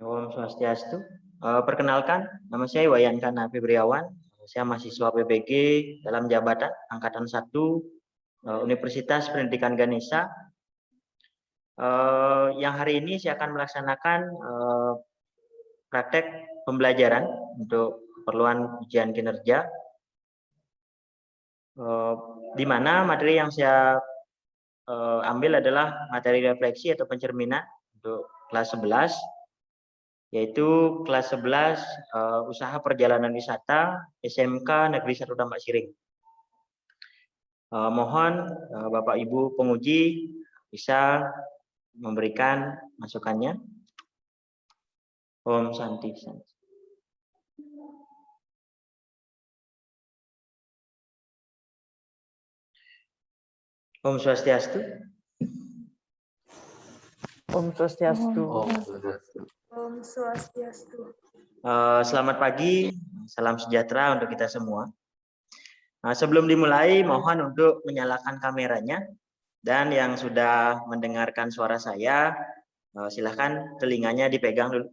Om Swastiastu. Perkenalkan, nama saya Wayan Kana Febriawan. Saya mahasiswa PBG dalam jabatan Angkatan 1 Universitas Pendidikan Ganesha. Yang hari ini saya akan melaksanakan praktek pembelajaran untuk keperluan ujian kinerja, di mana materi yang saya ambil adalah materi refleksi atau pencerminan untuk kelas 11, yaitu kelas 11 usaha perjalanan wisata SMK Negeri 1 Tambak Siring. Mohon Bapak Ibu penguji bisa memberikan masukannya. Om Santi. Om Swastiastu. Om Swastiastu. Om Swastiastu. Selamat pagi, salam sejahtera untuk kita semua. Nah, sebelum dimulai, mohon untuk menyalakan kameranya, dan yang sudah mendengarkan suara saya, silahkan telinganya dipegang dulu.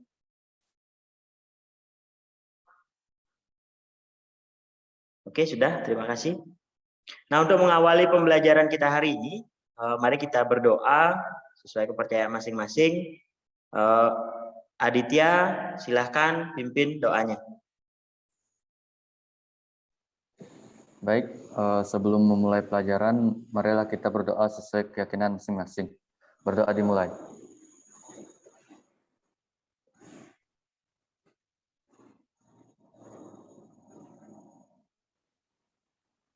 Oke, sudah, terima kasih. Nah, untuk mengawali pembelajaran kita hari ini, mari kita berdoa sesuai kepercayaan masing-masing. Aditya, silahkan pimpin doanya. Baik, sebelum memulai pelajaran, marilah kita berdoa sesuai keyakinan masing-masing. Berdoa dimulai.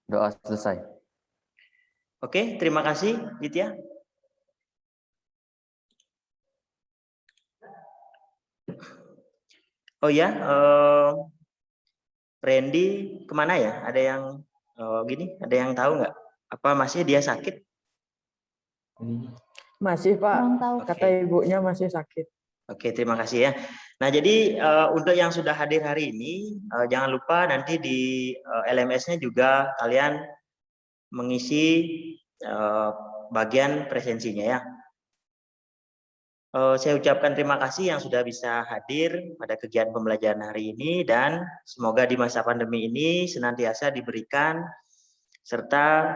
Doa selesai. Oke, terima kasih, Ditya. Oh ya, Randy kemana ya? Ada yang ada yang tahu nggak? Apa masih dia sakit? Masih Pak, kata ibunya masih sakit. Oke, terima kasih ya. Nah, jadi untuk yang sudah hadir hari ini, jangan lupa nanti di LMS-nya juga kalian mengisi bagian presensinya ya. Saya ucapkan terima kasih yang sudah bisa hadir pada kegiatan pembelajaran hari ini, dan semoga di masa pandemi ini senantiasa diberikan serta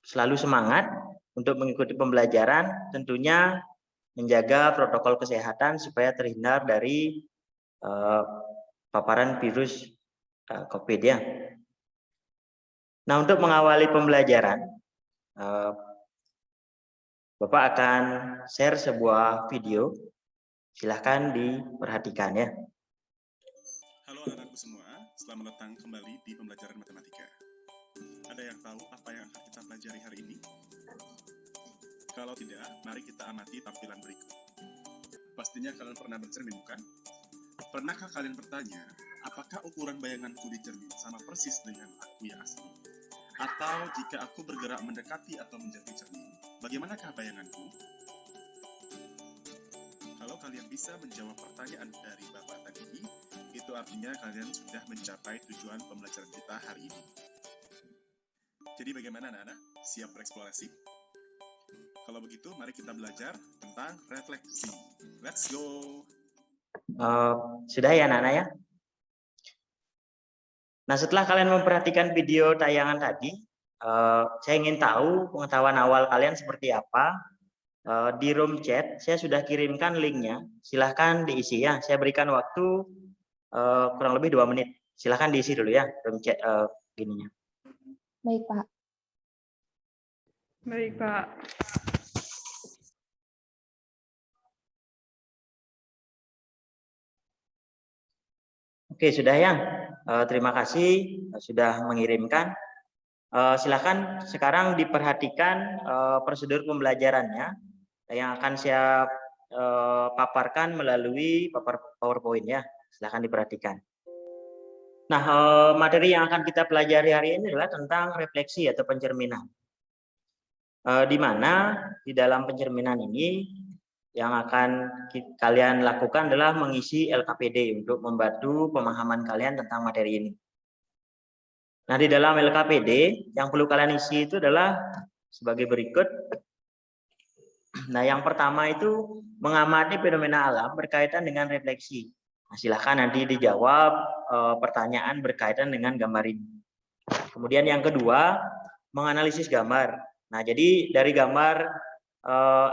selalu semangat untuk mengikuti pembelajaran, tentunya menjaga protokol kesehatan supaya terhindar dari paparan virus COVID ya. Nah, untuk mengawali pembelajaran, Bapak akan share sebuah video. Silahkan diperhatikan ya. Halo anak-anakku semua, selamat datang kembali di pembelajaran matematika. Ada yang tahu apa yang akan kita pelajari hari ini? Kalau tidak, mari kita amati tampilan berikut. Pastinya kalian pernah bercermin, bukan? Pernahkah kalian bertanya, apakah ukuran bayanganku di cermin sama persis dengan aku yang asli? Atau jika aku bergerak mendekati atau menjauhi cermin, bagaimanakah bayanganku? Kalau kalian bisa menjawab pertanyaan dari Bapak tadi, itu artinya kalian sudah mencapai tujuan pembelajaran kita hari ini. Jadi bagaimana anak-anak? Siap bereksplorasi? Kalau begitu, mari kita belajar tentang refleksi. Let's go! Sudah ya anak-anak ya? Nah, setelah kalian memperhatikan video tayangan tadi, saya ingin tahu pengetahuan awal kalian seperti apa. Di room chat saya sudah kirimkan linknya, silahkan diisi ya. Saya berikan waktu kurang lebih 2 menit. Silahkan diisi dulu ya room chat gininya. Baik, Pak. Baik, Pak. Oke, sudah ya. Terima kasih sudah mengirimkan. Silahkan sekarang diperhatikan prosedur pembelajarannya yang akan saya paparkan melalui PowerPoint ya. Silahkan diperhatikan. Nah, materi yang akan kita pelajari hari ini adalah tentang refleksi atau pencerminan. Di mana di dalam pencerminan ini yang akan kalian lakukan adalah mengisi LKPD untuk membantu pemahaman kalian tentang materi ini. Nah, di dalam LKPD yang perlu kalian isi itu adalah sebagai berikut. Nah, yang pertama itu mengamati fenomena alam berkaitan dengan refleksi. Nah, silahkan nanti dijawab pertanyaan berkaitan dengan gambar ini. Kemudian yang kedua, menganalisis gambar. Nah, jadi dari gambar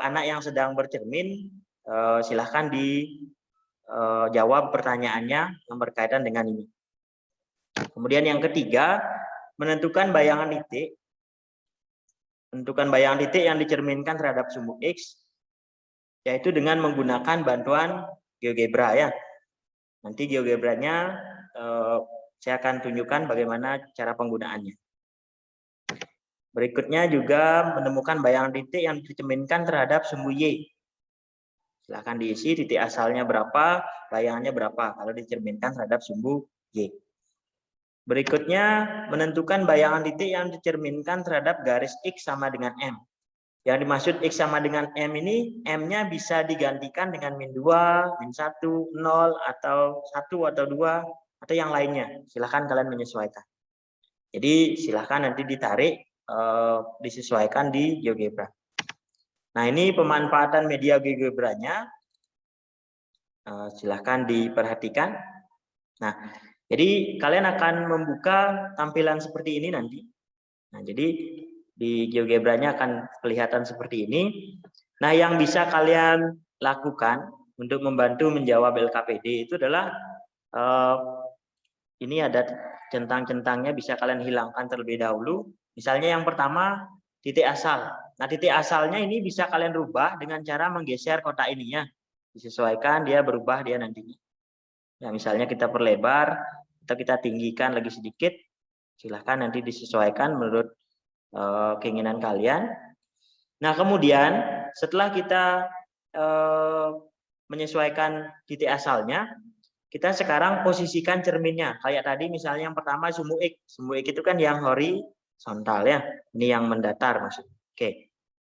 anak yang sedang bercermin, silahkan dijawab pertanyaannya yang berkaitan dengan ini. Kemudian yang ketiga, menentukan bayangan titik. Tentukan bayangan titik yang dicerminkan terhadap sumbu X, yaitu dengan menggunakan bantuan GeoGebra ya. Nanti GeoGebranya saya akan tunjukkan bagaimana cara penggunaannya. Berikutnya juga menemukan bayangan titik yang dicerminkan terhadap sumbu Y. Silahkan diisi titik asalnya berapa, bayangannya berapa kalau dicerminkan terhadap sumbu Y. Berikutnya, menentukan bayangan titik yang dicerminkan terhadap garis X sama dengan M. Yang dimaksud X sama dengan M ini, M-nya bisa digantikan dengan -2, -1, 0, atau 1 atau 2, atau yang lainnya. Silahkan kalian menyesuaikan. Jadi silahkan nanti ditarik, disesuaikan di GeoGebra. Nah, ini pemanfaatan media GeoGebranya. Silahkan diperhatikan. Nah, jadi kalian akan membuka tampilan seperti ini nanti. Nah, jadi di GeoGebranya akan kelihatan seperti ini. Nah, yang bisa kalian lakukan untuk membantu menjawab LKPD itu adalah ini ada centang-centangnya, bisa kalian hilangkan terlebih dahulu. Misalnya yang pertama, titik asal. Nah, titik asalnya ini bisa kalian rubah dengan cara menggeser kotak ini ya. Disesuaikan, dia berubah dia nantinya. Nah, misalnya kita perlebar atau kita tinggikan lagi sedikit, silahkan nanti disesuaikan menurut keinginan kalian. Nah, kemudian setelah kita menyesuaikan titik asalnya, kita sekarang posisikan cerminnya. Kayak tadi misalnya yang pertama sumbu X. Sumbu X itu kan yang horizontal ya. Ini yang mendatar maksudnya. Oke.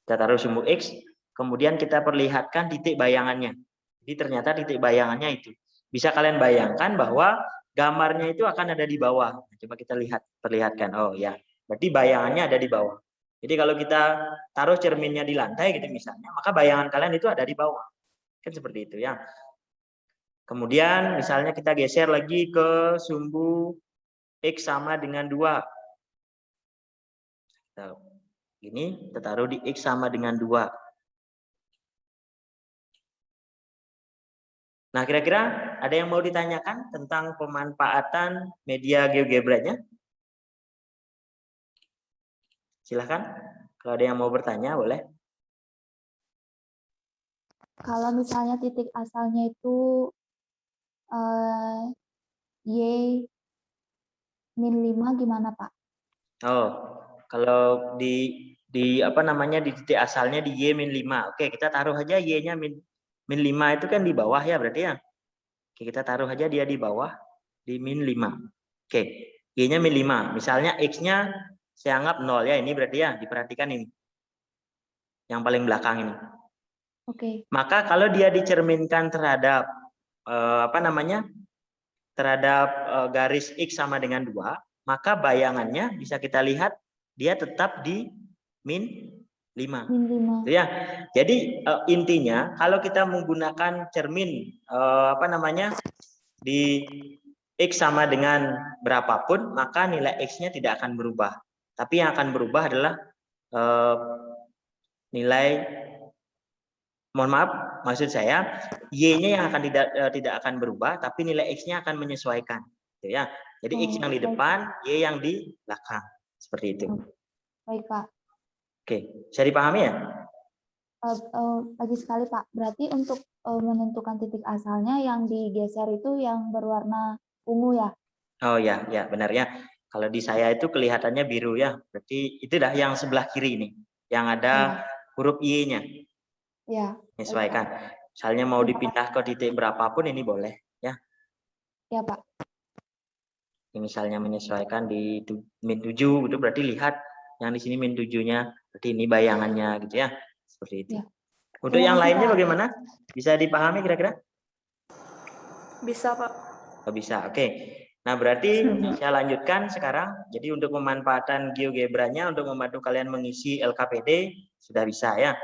Kita taruh sumbu X, kemudian kita perlihatkan titik bayangannya. Jadi ternyata titik bayangannya itu. Bisa kalian bayangkan bahwa gambarnya itu akan ada di bawah. Coba kita perlihatkan. Oh ya, berarti bayangannya ada di bawah. Jadi kalau kita taruh cerminnya di lantai gitu misalnya, maka bayangan kalian itu ada di bawah. Kan seperti itu ya. Kemudian misalnya kita geser lagi ke sumbu X sama dengan 2. Ini kita taruh di X sama dengan 2. Nah, kira-kira ada yang mau ditanyakan tentang pemanfaatan media GeoGebranya? Silahkan, kalau ada yang mau bertanya boleh. Kalau misalnya titik asalnya itu Y-5 gimana, Pak? Oh, kalau di apa namanya di titik asalnya di Y-5. Oke, kita taruh aja Y-nya -5 itu kan di bawah ya berarti ya. Oke, kita taruh aja dia di bawah di -5. Oke, Y-nya -5. Misalnya X-nya saya anggap 0 ya, ini berarti ya, diperhatikan ini. Yang paling belakang ini. Oke. Maka kalau dia dicerminkan terhadap apa namanya? Terhadap garis X sama dengan 2, maka bayangannya bisa kita lihat dia tetap di -5. Ya. Jadi intinya kalau kita menggunakan cermin apa namanya? Di X sama dengan berapapun, maka nilai X-nya tidak akan berubah. Tapi yang akan berubah adalah nilai, mohon maaf, maksud saya Y-nya yang akan tidak akan berubah, tapi nilai X-nya akan menyesuaikan. Gitu ya. Jadi X yang di depan, Y yang di belakang. Seperti itu. Baik, Pak. Oke, bisa dipahami ya? Lagi sekali, Pak. Berarti untuk menentukan titik asalnya yang digeser itu yang berwarna ungu ya? Oh ya, ya benar ya. Kalau di saya itu kelihatannya biru ya. Berarti itu dah yang sebelah kiri ini, yang ada huruf Y-nya. Ya. Menyesuaikan. Misalnya mau dipindah ke titik berapapun ini boleh ya. Ya, Pak. Misalnya menyesuaikan di -7 itu berarti lihat yang di sini -7-nya, berarti ini bayangannya gitu ya. Seperti itu. Ya. Untuk yang lainnya bagaimana? Bisa dipahami kira-kira? Bisa, Pak. Oh, bisa. Oke. Nah, berarti saya lanjutkan sekarang. Jadi untuk pemanfaatan GeoGebranya untuk membantu kalian mengisi LKPD sudah bisa ya.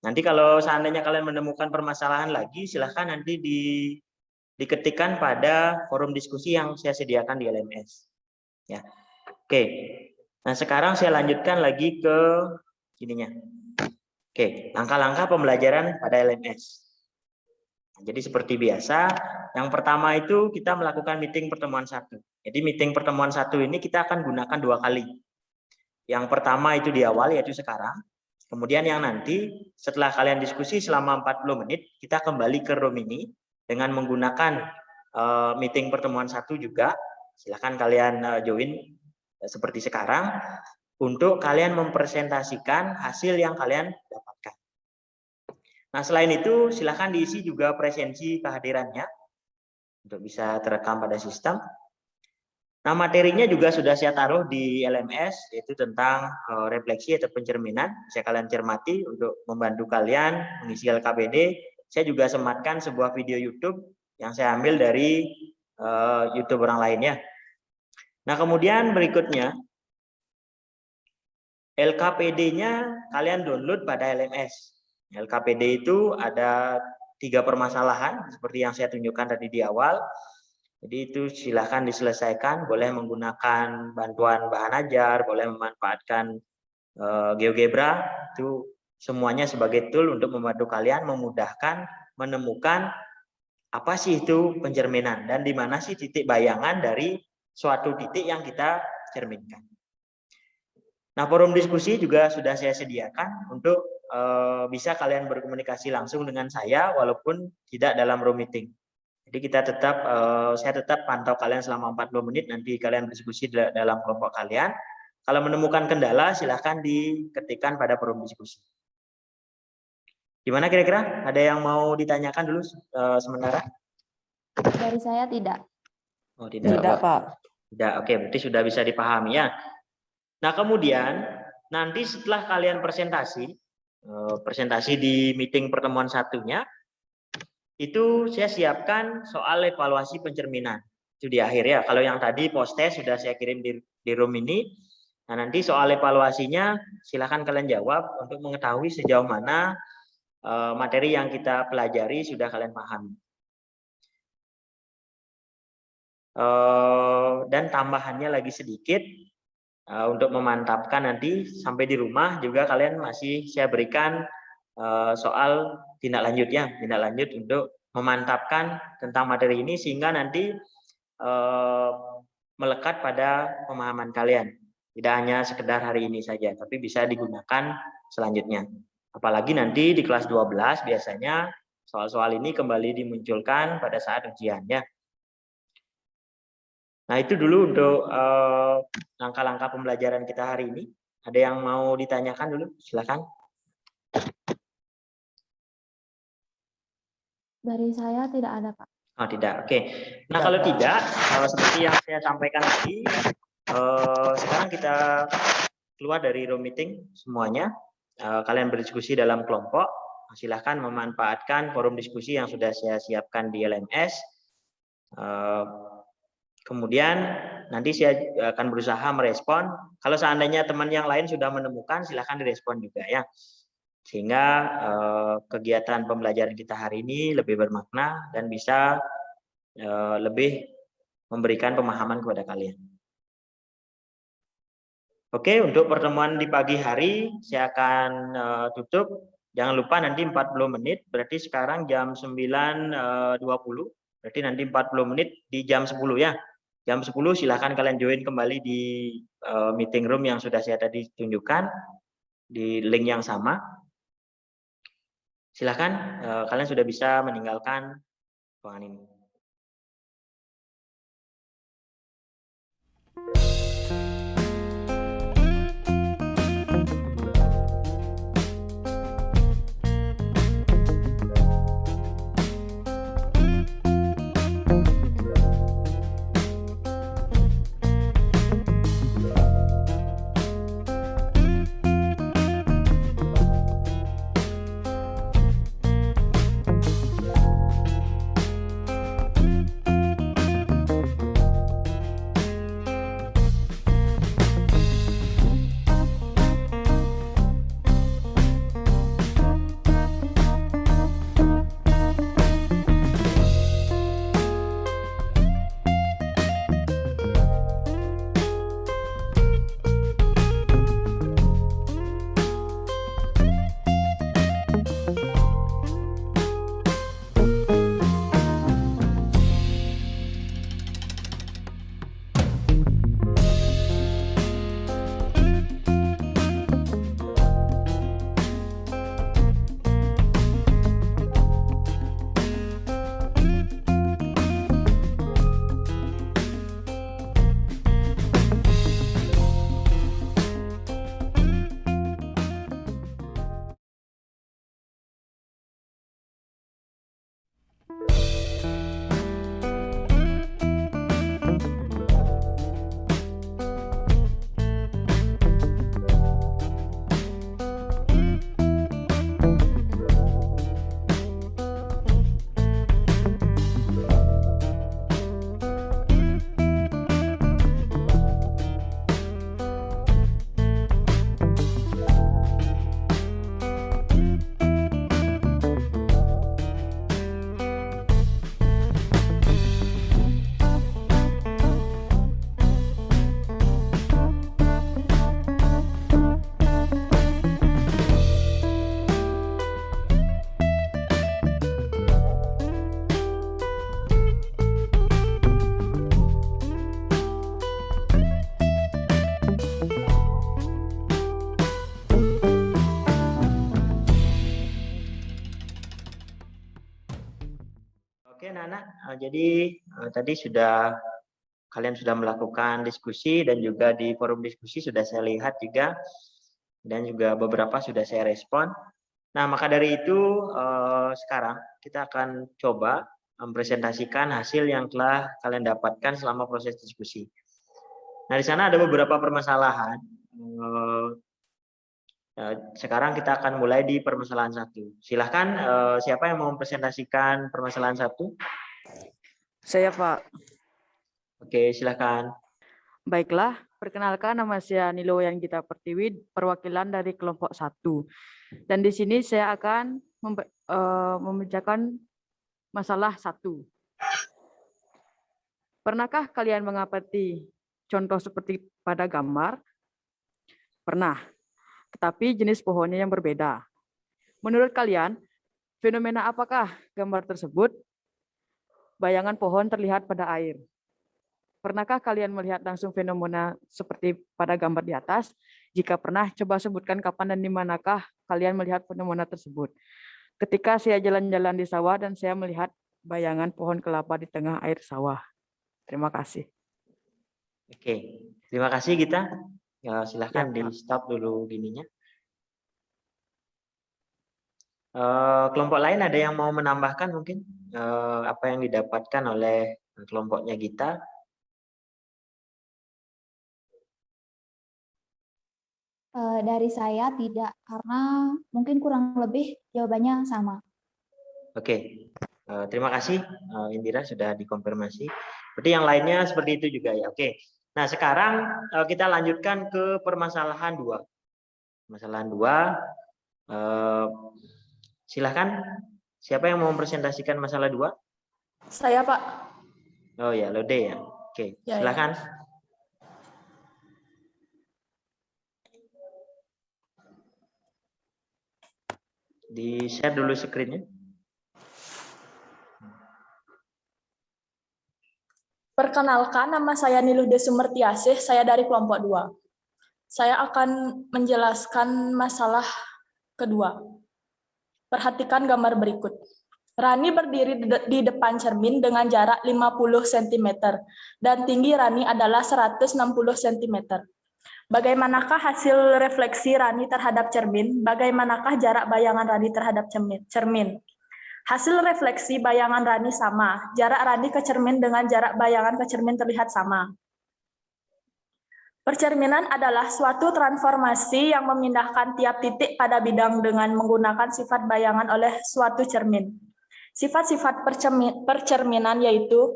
Nanti kalau seandainya kalian menemukan permasalahan lagi, silahkan nanti diketikkan pada forum diskusi yang saya sediakan di LMS. Ya, oke. Nah sekarang saya lanjutkan lagi ke ininya. Oke, langkah-langkah pembelajaran pada LMS. Jadi seperti biasa, yang pertama itu kita melakukan meeting pertemuan 1. Jadi meeting pertemuan 1 ini kita akan gunakan 2 kali. Yang pertama itu di awal, yaitu sekarang. Kemudian yang nanti setelah kalian diskusi selama 40 menit, kita kembali ke room ini dengan menggunakan meeting pertemuan 1 juga. Silakan kalian join seperti sekarang untuk kalian mempresentasikan hasil yang kalian dapatkan. Nah, selain itu silakan diisi juga presensi kehadirannya untuk bisa terekam pada sistem. Nah, materinya juga sudah saya taruh di LMS, yaitu tentang refleksi atau pencerminan. Bisa kalian cermati untuk membantu kalian mengisi LKPD. Saya juga sematkan sebuah video YouTube yang saya ambil dari YouTube orang lainnya. Nah, kemudian berikutnya, LKPD-nya kalian download pada LMS. LKPD itu ada 3 permasalahan, seperti yang saya tunjukkan tadi di awal. Jadi itu silahkan diselesaikan, boleh menggunakan bantuan bahan ajar, boleh memanfaatkan GeoGebra, itu semuanya sebagai tool untuk membantu kalian memudahkan menemukan apa sih itu pencerminan dan di mana sih titik bayangan dari suatu titik yang kita cerminkan. Nah, forum diskusi juga sudah saya sediakan untuk bisa kalian berkomunikasi langsung dengan saya walaupun tidak dalam room meeting. Jadi saya tetap pantau kalian selama 40 menit, nanti kalian berdiskusi dalam kelompok kalian. Kalau menemukan kendala, silahkan diketikkan pada forum diskusi. Gimana kira-kira? Ada yang mau ditanyakan dulu sementara? Dari saya tidak. Oh, tidak, Pak. Tidak, oke, berarti sudah bisa dipahami ya. Nah, kemudian nanti setelah kalian presentasi di meeting pertemuan 1-nya, itu saya siapkan soal evaluasi pencerminan. Itu di akhir ya. Kalau yang tadi post test sudah saya kirim di room ini. Nah, nanti soal evaluasinya silahkan kalian jawab untuk mengetahui sejauh mana materi yang kita pelajari sudah kalian pahami. Dan tambahannya lagi sedikit, untuk memantapkan nanti sampai di rumah juga kalian masih saya berikan soal tindak lanjut untuk memantapkan tentang materi ini sehingga nanti melekat pada pemahaman kalian. Tidak hanya sekedar hari ini saja, tapi bisa digunakan selanjutnya. Apalagi nanti di kelas 12 biasanya soal-soal ini kembali dimunculkan pada saat ujian ya. Nah, itu dulu untuk langkah-langkah pembelajaran kita hari ini. Ada yang mau ditanyakan dulu? Silakan. Dari saya tidak ada, Pak. Oh, tidak. Oke. Nah, kalau tidak, seperti yang saya sampaikan tadi, sekarang kita keluar dari room meeting semuanya. Kalian berdiskusi dalam kelompok. Silahkan memanfaatkan forum diskusi yang sudah saya siapkan di LMS. Kemudian nanti saya akan berusaha merespon. Kalau seandainya teman yang lain sudah menemukan, silahkan direspon juga ya. Sehingga kegiatan pembelajaran kita hari ini lebih bermakna dan bisa lebih memberikan pemahaman kepada kalian. Oke, untuk pertemuan di pagi hari saya akan tutup. Jangan lupa nanti 40 menit, berarti sekarang jam 9.20, berarti nanti 40 menit di jam 10 ya. Jam 10 silahkan kalian join kembali di meeting room yang sudah saya tadi tunjukkan, di link yang sama. Silahkan, kalian sudah bisa meninggalkan ruangan ini. Oke, Nana. Jadi tadi kalian sudah melakukan diskusi dan juga di forum diskusi sudah saya lihat juga dan juga beberapa sudah saya respon. Nah, maka dari itu sekarang kita akan coba mempresentasikan hasil yang telah kalian dapatkan selama proses diskusi. Nah, di sana ada beberapa permasalahan. Sekarang kita akan mulai di permasalahan 1. Silahkan siapa yang mau mempresentasikan permasalahan 1? Saya, Pak. Oke, silahkan. Baiklah, perkenalkan nama saya Nilo Yanggita Pertiwi, perwakilan dari kelompok 1. Dan di sini saya akan membacakan masalah 1. Pernahkah kalian mengamati contoh seperti pada gambar? Pernah, tetapi jenis pohonnya yang berbeda. Menurut kalian, fenomena apakah gambar tersebut? Bayangan pohon terlihat pada air. Pernahkah kalian melihat langsung fenomena seperti pada gambar di atas? Jika pernah, coba sebutkan kapan dan di manakah kalian melihat fenomena tersebut. Ketika saya jalan-jalan di sawah dan saya melihat bayangan pohon kelapa di tengah air sawah. Terima kasih. Oke, terima kasih Gita. Ya, silahkan Ya, di stop dulu gininya. Kelompok lain ada yang mau menambahkan mungkin apa yang didapatkan oleh kelompoknya Gita? Dari saya tidak, karena mungkin kurang lebih jawabannya sama. Oke, terima kasih Indira sudah dikonfirmasi. Berarti yang lainnya seperti itu juga ya. Oke, nah sekarang kita lanjutkan ke permasalahan 2. Permasalahan 2, silahkan siapa yang mau mempresentasikan masalah 2? Saya, Pak. Oh ya, Lode ya. Oke, Ya, silahkan. Di-share dulu screen-nya. Perkenalkan, nama saya Nilude Sumertiasih, saya dari kelompok 2. Saya akan menjelaskan masalah kedua. Perhatikan gambar berikut. Rani berdiri di depan cermin dengan jarak 50 cm dan tinggi Rani adalah 160 cm. Bagaimanakah hasil refleksi Rani terhadap cermin? Bagaimanakah jarak bayangan Rani terhadap cermin? Hasil refleksi bayangan Rani sama. Jarak Rani ke cermin dengan jarak bayangan ke cermin terlihat sama. Percerminan adalah suatu transformasi yang memindahkan tiap titik pada bidang dengan menggunakan sifat bayangan oleh suatu cermin. Sifat-sifat percerminan yaitu: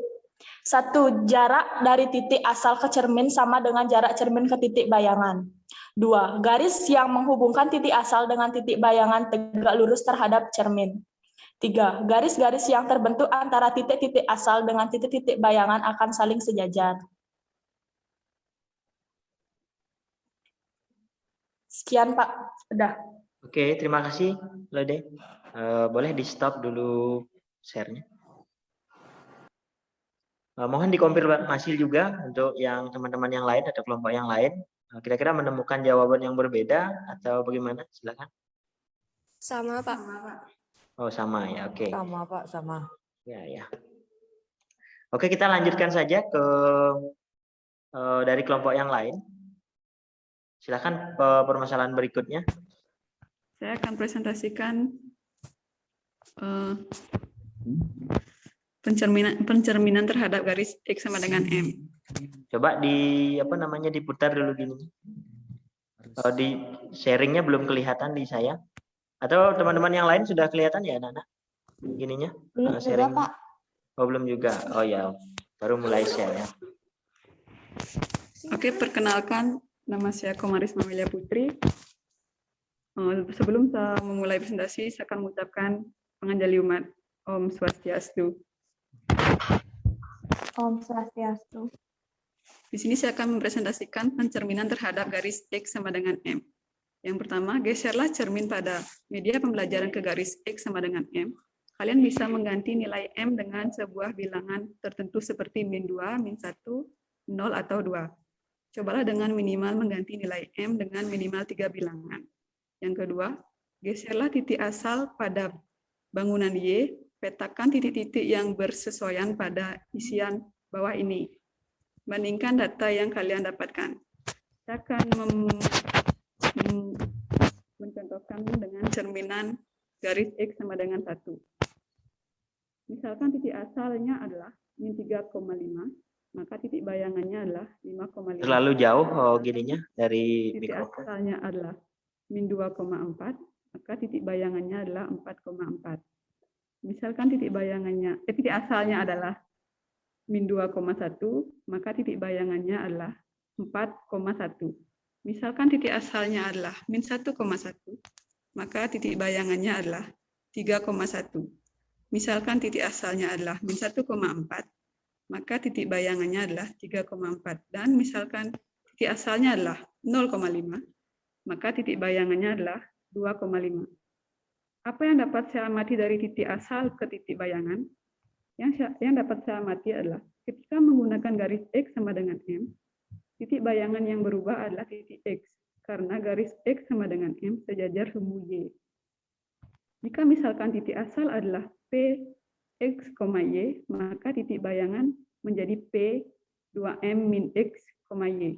1. Jarak dari titik asal ke cermin sama dengan jarak cermin ke titik bayangan. 2. Garis yang menghubungkan titik asal dengan titik bayangan tegak lurus terhadap cermin. 3. Garis-garis yang terbentuk antara titik-titik asal dengan titik-titik bayangan akan saling sejajar. Sekian, Pak. Sudah. Oke, terima kasih, Lode. Boleh di-stop dulu share-nya. Mohon dikonfirmasi juga untuk yang teman-teman yang lain atau kelompok yang lain. Kira-kira menemukan jawaban yang berbeda atau bagaimana? Silakan. Sama, Pak. Oh, sama ya. Oke. Sama, Pak, sama. Ya. Oke, kita lanjutkan saja ke dari kelompok yang lain. Silakan permasalahan berikutnya. Saya akan presentasikan pencerminan terhadap garis X sama dengan M. Coba diputar dulu gini. Di sharingnya belum kelihatan di saya. Atau teman-teman yang lain sudah kelihatan ya, anak-anak? Gininya? Belum Sharing. juga, Pak. Oh, belum juga. Oh ya, baru mulai share ya. Oke, perkenalkan, nama saya Komarisma Melia Putri. Sebelum saya memulai presentasi, saya akan mengucapkan penganjali umat. Om Swastiastu. Om Swastiastu. Di sini saya akan mempresentasikan pencerminan terhadap garis X sama dengan M. Yang pertama, geserlah cermin pada media pembelajaran ke garis X sama dengan M. Kalian bisa mengganti nilai M dengan sebuah bilangan tertentu seperti min 2, min 1, 0, atau 2. Cobalah dengan minimal mengganti nilai M dengan minimal 3 bilangan. Yang kedua, geserlah titik asal pada bangunan Y Petakan titik-titik yang bersesuaian pada isian bawah ini. Bandingkan data yang kalian dapatkan. Saya akan mencontohkan dengan cerminan garis X sama dengan 1. Misalkan titik asalnya adalah min 3,5, maka titik bayangannya adalah 5,5. Terlalu jauh gininya dari Titik mikrofon. asalnya adalah min 2,4, maka titik bayangannya adalah 4,4. Misalkan titik asalnya adalah min 2,1, maka titik bayangannya adalah 4,1. Misalkan titik asalnya adalah min 1,1, maka titik bayangannya adalah 3,1. Misalkan titik asalnya adalah min 1,4, maka titik bayangannya adalah 3,4. Dan misalkan titik asalnya adalah 0,5, maka titik bayangannya adalah 2,5. Apa yang dapat saya amati dari titik asal ke titik bayangan? Yang dapat saya amati adalah ketika menggunakan garis X sama dengan M, titik bayangan yang berubah adalah titik X, karena garis X sama dengan M sejajar sumbu Y. Jika misalkan titik asal adalah P, X, Y, maka titik bayangan menjadi P, 2M min X, Y.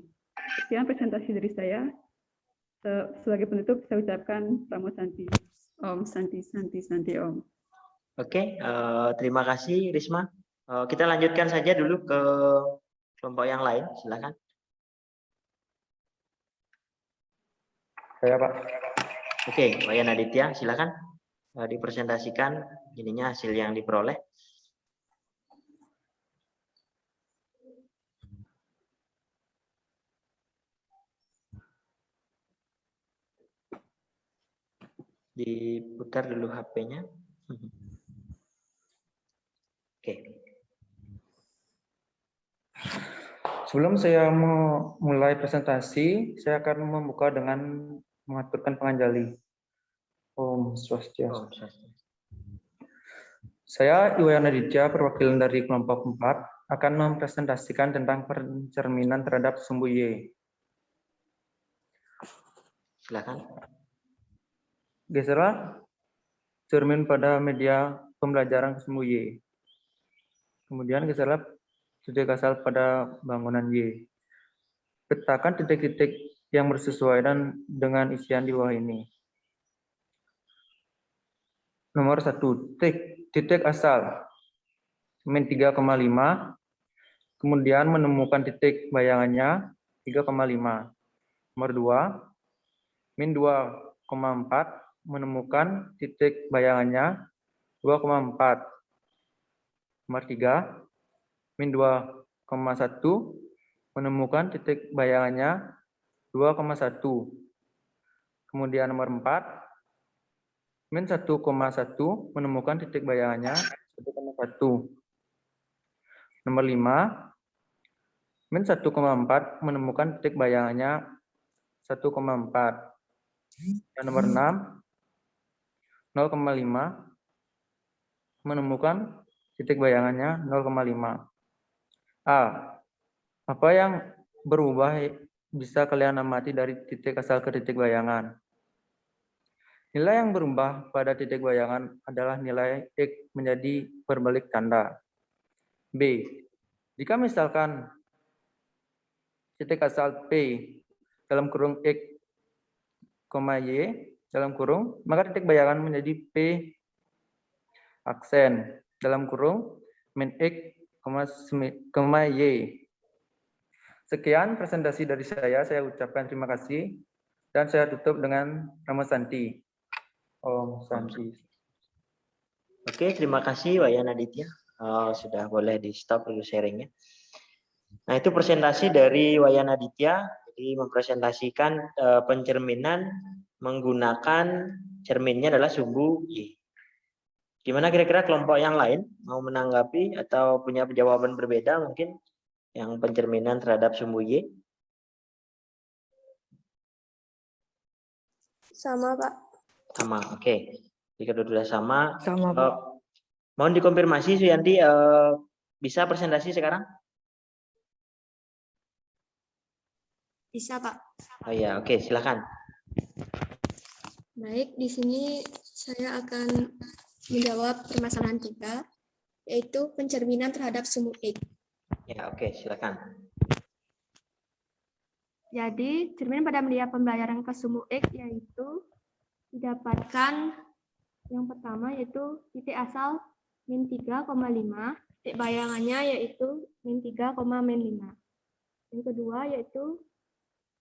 Sekian presentasi dari saya. Sebagai penutup, saya ucapkan Namo Santi. Om Santi, Santi, Santi Om. Oke, terima kasih Risma. Kita lanjutkan saja dulu ke kelompok yang lain, silakan. Saya Pak. Oke, Wayan Aditya, silakan dipresentasikan ininya hasil yang diperoleh. Diputar dulu HP-nya. Oke. Sebelum saya memulai presentasi, saya akan membuka dengan mengaturkan penganjali. Om Swastiastu. Saya Iwayan Aditya, perwakilan dari kelompok 4, akan mempresentasikan tentang pencerminan terhadap sumbu Y. Silakan. Geserlah cermin pada media pembelajaran sumbu Y. Kemudian geserlah titik asal pada bangunan Y. Petakan titik-titik yang bersesuaian dengan isian di bawah ini. Nomor 1, titik asal min 3,5, kemudian menemukan titik bayangannya 3,5. Nomor 2, min 2,4, menemukan titik bayangannya 2,4. Nomor 3, min 2,1, menemukan titik bayangannya 2,1. Kemudian nomor 4, min 1,1, menemukan titik bayangannya 1,1. Nomor 5, min 1,4, menemukan titik bayangannya 1,4. Dan nomor 6, 0,5, menemukan titik bayangannya 0,5. Apa yang berubah bisa kalian amati dari titik asal ke titik bayangan? Nilai yang berubah pada titik bayangan adalah nilai X menjadi berbalik tanda. B. Jika misalkan titik asal P dalam kurung X, Y dalam kurung, maka titik bayangan menjadi P aksen dalam kurung min X, Y. Sekian presentasi dari saya ucapkan terima kasih dan saya tutup dengan Namo Santi. Om Santi. Oke, terima kasih Wayan Aditya. Sudah boleh di stop dulu sharingnya. Nah, itu presentasi dari Wayan Aditya. Jadi mempresentasikan pencerminan menggunakan cerminnya adalah sumbu Y. Gimana kira-kira kelompok yang lain mau menanggapi atau punya jawaban berbeda mungkin yang pencerminan terhadap sumbu Y? Sama, Pak. Sama, oke. Jika sudah sama, Sama, mohon dikonfirmasi Suyanti, bisa presentasi sekarang? Bisa, Pak. Oh ya, oke, silakan. Baik, di sini saya akan menjawab permasalahan 3, yaitu pencerminan terhadap sumbu X. Ya, oke, silakan. Jadi, cermin pada media pembelajaran ke sumbu X yaitu didapatkan yang pertama yaitu titik asal min 3,5, titik bayangannya yaitu min 3, min 5. Yang kedua yaitu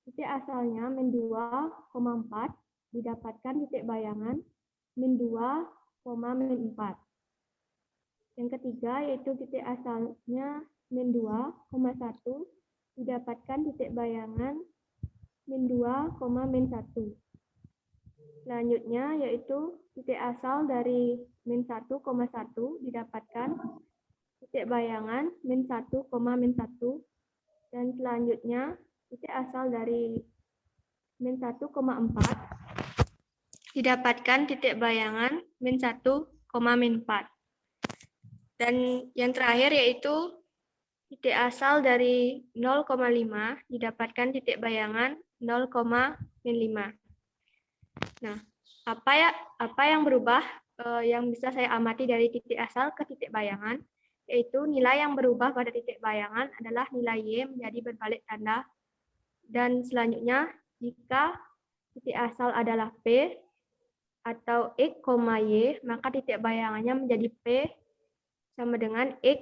titik asalnya min 2,4, didapatkan titik bayangan min 2, min 4. Yang ketiga yaitu titik asalnya min 2,1, didapatkan titik bayangan min 2, min 1. Selanjutnya yaitu titik asal dari min 1,1 didapatkan titik bayangan min 1, min 1. Dan selanjutnya titik asal dari min 1,4 didapatkan titik bayangan min 1, min 4. Dan yang terakhir yaitu titik asal dari 0,5 didapatkan titik bayangan 0, min 5. Nah, apa yang berubah yang bisa saya amati dari titik asal ke titik bayangan, yaitu nilai yang berubah pada titik bayangan adalah nilai Y menjadi berbalik tanda. Dan selanjutnya, jika titik asal adalah P atau X, Y, maka titik bayangannya menjadi P sama dengan X,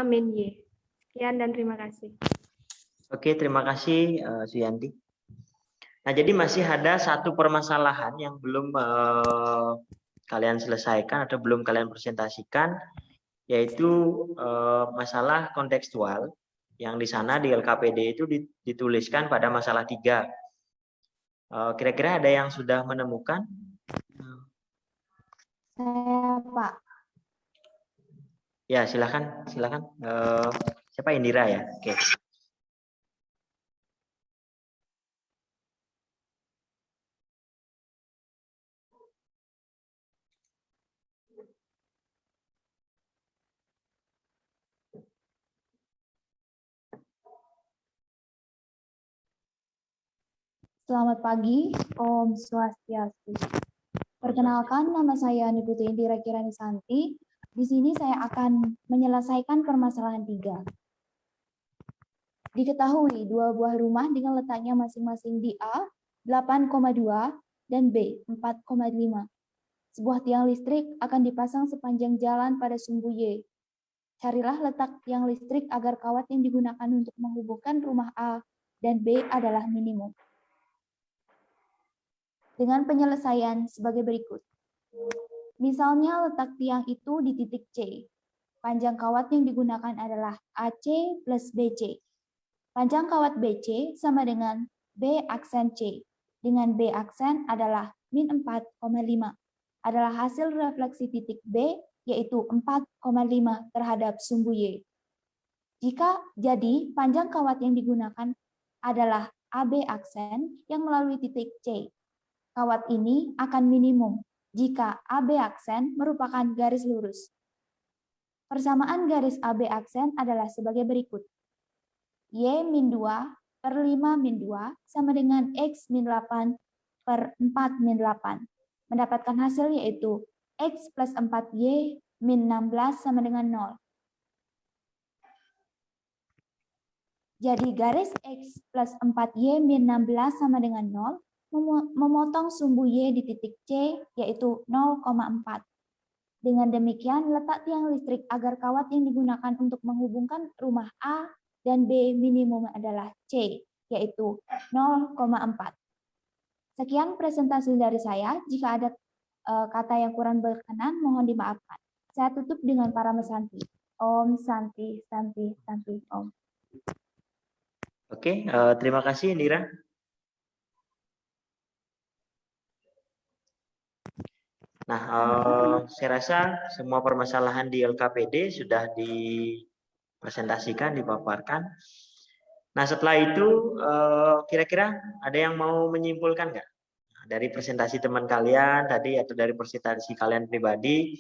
min Y. Sekian dan terima kasih. Oke, terima kasih Suyanti. Nah, jadi masih ada satu permasalahan yang belum kalian selesaikan atau belum kalian presentasikan, yaitu masalah kontekstual yang di sana di LKPD itu dituliskan pada masalah 3. Kira-kira ada yang sudah menemukan? Saya, Pak. Ya, silakan. Siapa? Indira ya? Oke. Selamat pagi, Om Swastiastu. Perkenalkan, nama saya Niputu Indira Kirani Santi. Di sini saya akan menyelesaikan permasalahan 3. Diketahui dua buah rumah dengan letaknya masing-masing di A 8,2 dan B 4,5. Sebuah tiang listrik akan dipasang sepanjang jalan pada sumbu Y. Carilah letak tiang listrik agar kawat yang digunakan untuk menghubungkan rumah A dan B adalah minimum. Dengan penyelesaian sebagai berikut. Misalnya letak tiang itu di titik C. Panjang kawat yang digunakan adalah AC plus BC. Panjang kawat BC sama dengan B aksen C. Dengan B aksen adalah min 4,5. Adalah hasil refleksi titik B, yaitu 4,5 terhadap sumbu Y. Jadi panjang kawat yang digunakan adalah AB aksen yang melalui titik C. Kawat ini akan minimum jika AB aksen merupakan garis lurus. Persamaan garis AB aksen adalah sebagai berikut. Y min 2 per 5 min 2 sama dengan X min 8 per 4 min 8. Mendapatkan hasil yaitu X plus 4Y min 16 sama dengan 0. Jadi garis X plus 4Y min 16 sama dengan 0 memotong sumbu Y di titik C, yaitu 0,4. Dengan demikian, letak tiang listrik agar kawat yang digunakan untuk menghubungkan rumah A dan B minimum adalah C, yaitu 0,4. Sekian presentasi dari saya. Jika ada kata yang kurang berkenan, mohon dimaafkan. Saya tutup dengan para mesanti. Om Santi, Santi, Santi, Om. Oke, terima kasih Indira. Nah, saya rasa semua permasalahan di LKPD sudah dipresentasikan, dipaparkan. Nah, setelah itu kira-kira ada yang mau menyimpulkan nggak? Dari presentasi teman kalian tadi atau dari presentasi kalian pribadi,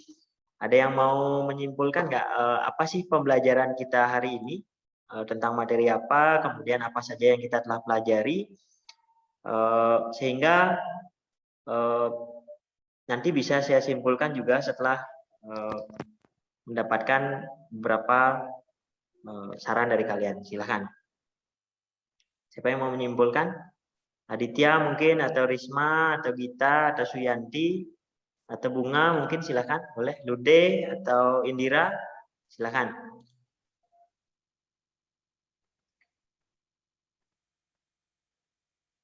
ada yang mau menyimpulkan nggak apa sih pembelajaran kita hari ini? Tentang materi apa, kemudian apa saja yang kita telah pelajari, sehingga nanti bisa saya simpulkan juga setelah mendapatkan beberapa saran dari kalian. Silakan. Siapa yang mau menyimpulkan? Aditya mungkin, atau Risma, atau Gita, atau Suyanti, atau Bunga mungkin, silakan. Boleh. Lude atau Indira, silakan.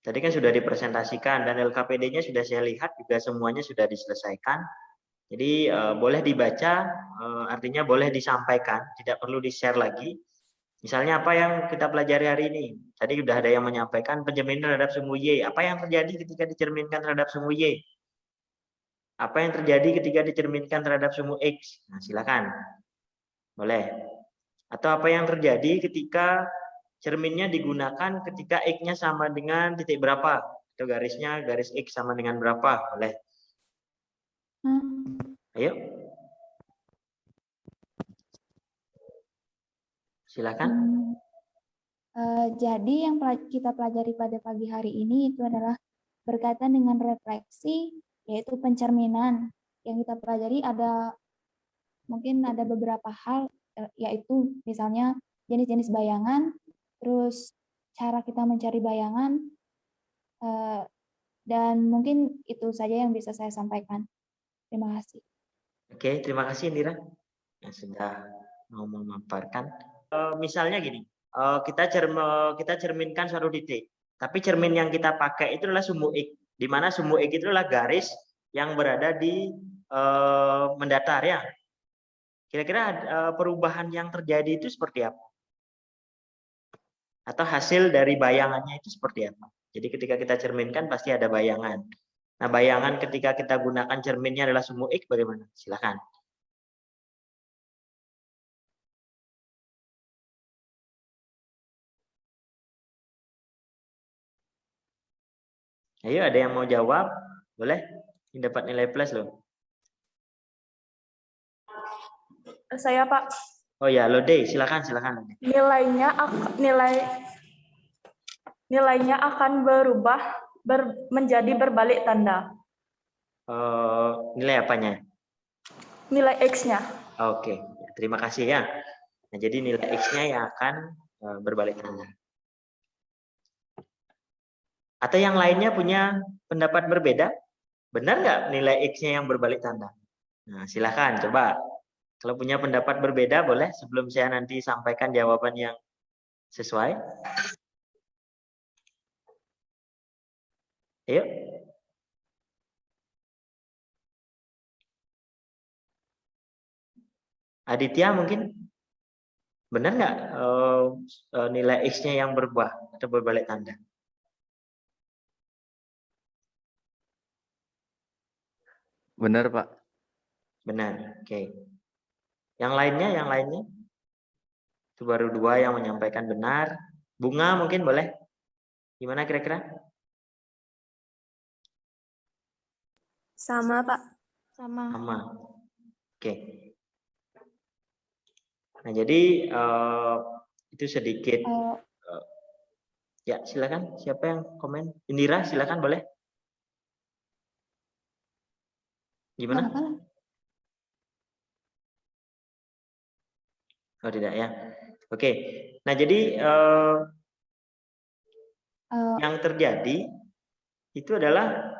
Tadi kan sudah dipresentasikan dan LKPD-nya sudah saya lihat juga semuanya sudah diselesaikan. Jadi boleh dibaca, artinya boleh disampaikan, tidak perlu di-share lagi. Misalnya apa yang kita pelajari hari ini? Tadi sudah ada yang menyampaikan pencerminan terhadap sumbu Y. Apa yang terjadi ketika dicerminkan terhadap sumbu Y? Apa yang terjadi ketika dicerminkan terhadap sumbu X? Nah, silakan. Boleh. Atau apa yang terjadi ketika cerminnya digunakan ketika X-nya sama dengan titik berapa? Atau garisnya garis X sama dengan berapa? Boleh. Ayo. Silakan. Jadi yang kita pelajari pada pagi hari ini itu adalah berkaitan dengan refleksi, yaitu pencerminan. Yang kita pelajari mungkin ada beberapa hal, yaitu misalnya jenis-jenis bayangan, terus cara kita mencari bayangan, dan mungkin itu saja yang bisa saya sampaikan. Terima kasih. Oke, terima kasih Indira yang sudah mau memaparkan. Misalnya gini, kita cerminkan suatu titik, tapi cermin yang kita pakai itu adalah sumbu X, di mana sumbu X itu adalah garis yang berada di mendatar ya. Kira-kira perubahan yang terjadi itu seperti apa? Atau hasil dari bayangannya itu seperti apa? Jadi ketika kita cerminkan pasti ada bayangan. Nah, bayangan ketika kita gunakan cerminnya adalah sumbu X, bagaimana? Silakan. Ayo, ada yang mau jawab? Boleh? Ini dapat nilai plus loh. Saya, Pak. Oh ya, Lode, silakan. Nilainya akan berubah menjadi berbalik tanda. Nilai apanya? Nilai X-nya. Oke, terima kasih ya. Nah, jadi nilai X-nya yang akan berbalik tanda. Atau yang lainnya punya pendapat berbeda? Benar nggak nilai X-nya yang berbalik tanda? Nah, silakan coba. Kalau punya pendapat berbeda boleh sebelum saya nanti sampaikan jawaban yang sesuai. Ayo. Aditya mungkin benar nggak nilai X-nya yang berubah atau berbalik tanda? Benar, Pak. Benar, oke. Yang lainnya? Itu baru 2 yang menyampaikan benar. Bunga mungkin boleh? Gimana kira-kira? Sama, Pak. Sama. Oke. Nah, jadi itu sedikit. Ya, silakan. Siapa yang komen? Indira, silakan boleh. Gimana? Oh, tidak ya. Oke. Nah, jadi yang terjadi itu adalah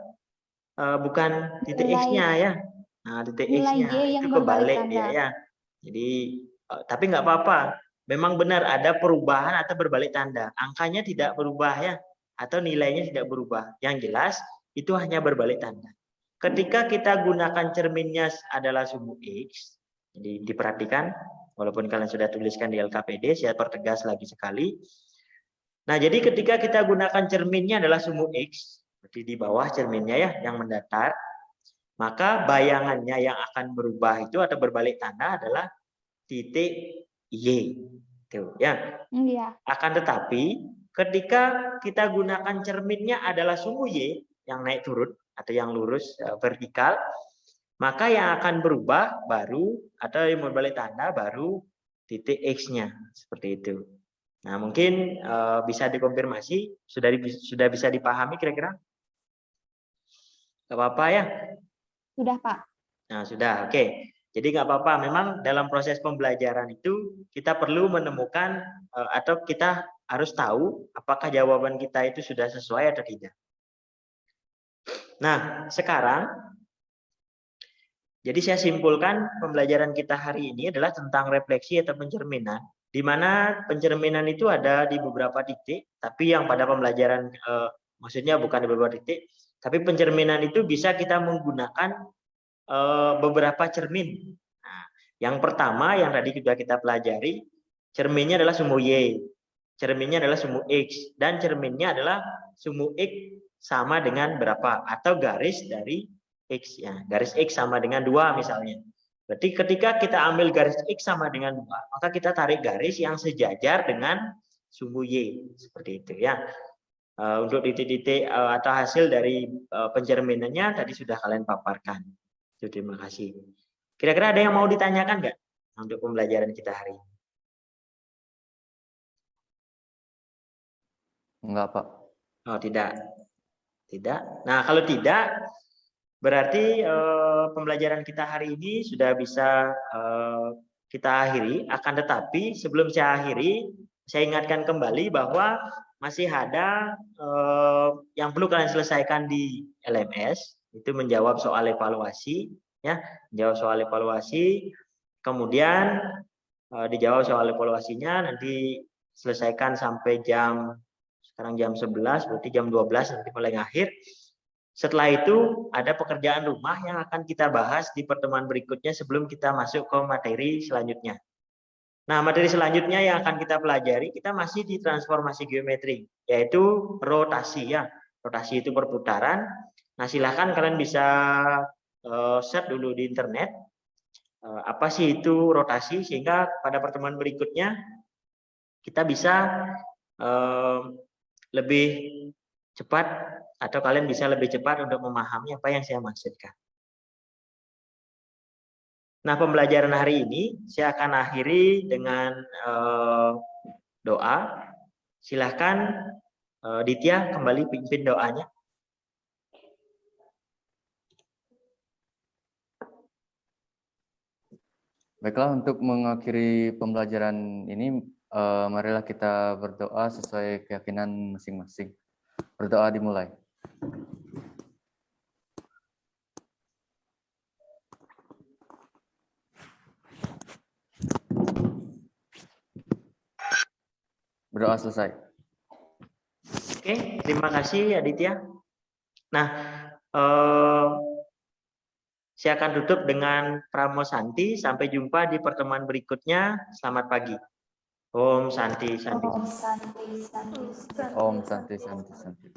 bukan titik X-nya ya. Nah, titik X-nya itu kebalik dia ya. Jadi tapi nggak apa-apa. Memang benar ada perubahan atau berbalik tanda. Angkanya tidak berubah ya, atau nilainya tidak berubah. Yang jelas itu hanya berbalik tanda. Ketika kita gunakan cerminnya adalah sumbu X, jadi diperhatikan, walaupun kalian sudah tuliskan di LKPD, saya pertegas lagi sekali. Nah, jadi ketika kita gunakan cerminnya adalah sumbu X, seperti di bawah cerminnya ya, yang mendatar, maka bayangannya yang akan berubah itu atau berbalik tanda adalah titik Y. Tuh, ya. Iya. Akan tetapi, ketika kita gunakan cerminnya adalah sumbu Y, yang naik turun, atau yang lurus vertikal, maka yang akan berubah baru atau yang berbalik tanda baru titik X-nya seperti itu. Nah, mungkin bisa dikonfirmasi, sudah bisa dipahami kira-kira? Gak apa-apa ya? Sudah, Pak. Nah, sudah. Oke. Jadi nggak apa-apa, memang dalam proses pembelajaran itu kita perlu menemukan atau kita harus tahu apakah jawaban kita itu sudah sesuai atau tidak. Nah, sekarang jadi saya simpulkan pembelajaran kita hari ini adalah tentang refleksi atau pencerminan, di mana pencerminan itu ada di beberapa titik, tapi yang pada pembelajaran maksudnya bukan di beberapa titik, tapi pencerminan itu bisa kita menggunakan beberapa cermin. Nah, yang pertama yang tadi sudah kita pelajari, cerminnya adalah sumbu Y, cerminnya adalah sumbu X, dan cerminnya adalah sumbu X sama dengan berapa, atau garis dari X ya, garis X sama dengan 2 misalnya. Berarti ketika kita ambil garis X sama dengan 2, maka kita tarik garis yang sejajar dengan sumbu Y, seperti itu ya. Untuk titik-titik atau hasil dari pencerminannya tadi sudah kalian paparkan. Terima kasih. Kira-kira ada yang mau ditanyakan nggak untuk pembelajaran kita hari ini? Enggak, Pak. Oh, tidak. Tidak. Nah, kalau tidak, berarti pembelajaran kita hari ini sudah bisa kita akhiri. Akan tetapi sebelum saya akhiri, saya ingatkan kembali bahwa masih ada yang perlu kalian selesaikan di LMS. Itu menjawab soal evaluasi, ya, menjawab soal evaluasi, kemudian dijawab soal evaluasinya, nanti selesaikan sampai sekarang jam 11, berarti jam 12 nanti paling akhir. Setelah itu ada pekerjaan rumah yang akan kita bahas di pertemuan berikutnya sebelum kita masuk ke materi selanjutnya. Nah, materi selanjutnya yang akan kita pelajari, kita masih di transformasi geometri, yaitu rotasi ya. Rotasi itu perputaran. Nah, silahkan kalian bisa search dulu di internet apa sih itu rotasi, sehingga pada pertemuan berikutnya kita bisa lebih cepat atau kalian bisa lebih cepat untuk memahami apa yang saya maksudkan. Nah, pembelajaran hari ini saya akan akhiri dengan doa. Silahkan Ditya kembali pimpin doanya. Baiklah, untuk mengakhiri pembelajaran ini, marilah kita berdoa sesuai keyakinan masing-masing. Berdoa dimulai. Berdoa selesai. Oke, terima kasih Aditya. Nah, saya akan tutup dengan Pramo Santi. Sampai jumpa di pertemuan berikutnya. Selamat pagi. Om Santi Santi. Om Santi Santi. Om Santi Santi Santi.